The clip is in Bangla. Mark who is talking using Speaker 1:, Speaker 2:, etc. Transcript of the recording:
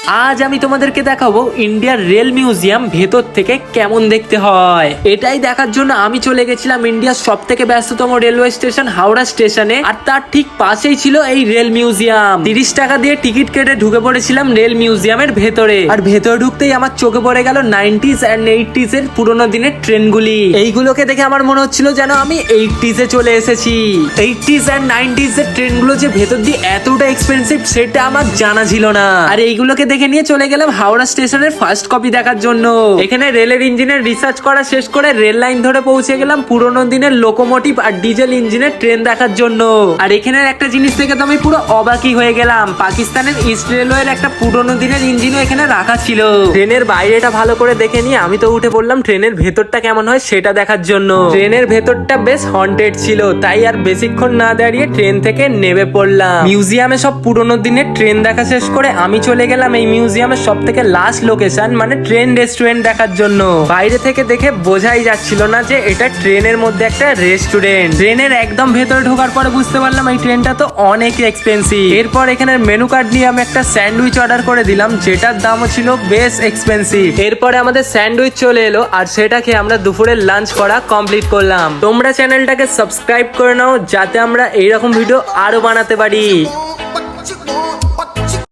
Speaker 1: আজ আমি তোমাদেরকে দেখাবো ইন্ডিয়ার রেল মিউজিয়াম ভেতর থেকে কেমন দেখতে হয়। এটাই দেখার জন্য আমি চলে গেছিলাম ইন্ডিয়ার সব থেকে ব্যস্ততম রেলওয়ে স্টেশন হাওড়া স্টেশনে, আর তার ঠিক পাশেই ছিল এই রেল মিউজিয়াম। 30 টাকা দিয়ে টিকিট কেটে ঢুকে পড়েছিলাম রেল মিউজিয়ামের ভেতরে। আর ভেতরে ঢুকতেই আমার চোখে পড়ে গেল 90s এন্ড 80s এর পুরোনো দিনের ট্রেনগুলি। এইগুলোকে দেখে আমার মনে হচ্ছিল যেন আমি 80s এ চলে এসেছি। 80s এন্ড 90s এর ট্রেনগুলো যে ভেতর দিয়ে এতটা এক্সপেন্সিভ সেটা আমার জানা ছিল না। আর এইগুলোকে দেখে নিয়ে চলে গেলাম হাওড়া স্টেশনের ফার্স্ট কপি দেখার জন্য। এখানে রেলের ইঞ্জিনের রিসার্চ করা শেষ করে রেল লাইন ধরে পৌঁছে গেলাম পুরোনো দিনের লোকোমোটিভ আর ডিজেল ইঞ্জিনের ট্রেন দেখার জন্য। আর এখানের একটা জিনিস থেকে তো আমি পুরো অবাকই হয়ে গেলাম, পাকিস্তানের ইস্ট রেলওয়ের একটা পুরোনো দিনের ইঞ্জিনও এখানে রাখা ছিল। ট্রেনের বাইরেটা ভালো করে দেখে নিয়ে আমি তো উঠে পড়লাম ট্রেনের ভেতরটা কেমন হয় সেটা দেখার জন্য। ট্রেনের ভেতরটা বেশ হন্টেড ছিল, তাই আর বেশিক্ষণ না দাঁড়িয়ে ট্রেন থেকে নেমে পড়লাম। মিউজিয়ামে সব পুরোনো দিনের ট্রেন দেখা শেষ করে আমি চলে গেলাম এই মিউজিয়ামের সব থেকে লাস্ট লোকেশন মানে ট্রেন রেস্টুরেন্ট দেখার জন্য। বাইরে থেকে দেখে বোঝাই যাচ্ছিল না যে এটা ট্রেনের মধ্যে একটা রেস্টুরেন্ট। ট্রেনের একদম ভেতরে ঢোকার পরে বুঝতে পারলাম এই ট্রেনটা তো অনেক এক্সপেন্সিভ। এরপর এখানে মেনু কার্ড নিয়ে আমি একটা স্যান্ডউইচ অর্ডার করে দিলাম, যেটার দামও ছিল বেশ এক্সপেন্সিভ। এরপরে আমাদের স্যান্ডউইচ চলে এলো, আর সেটা খেয়ে আমরা দুপুরের লাঞ্চ করা কমপ্লিট করলাম। তোমরা চ্যানেলটাকে সাবস্ক্রাইব করে নাও যাতে আমরা এইরকম ভিডিও আরো বানাতে পারি।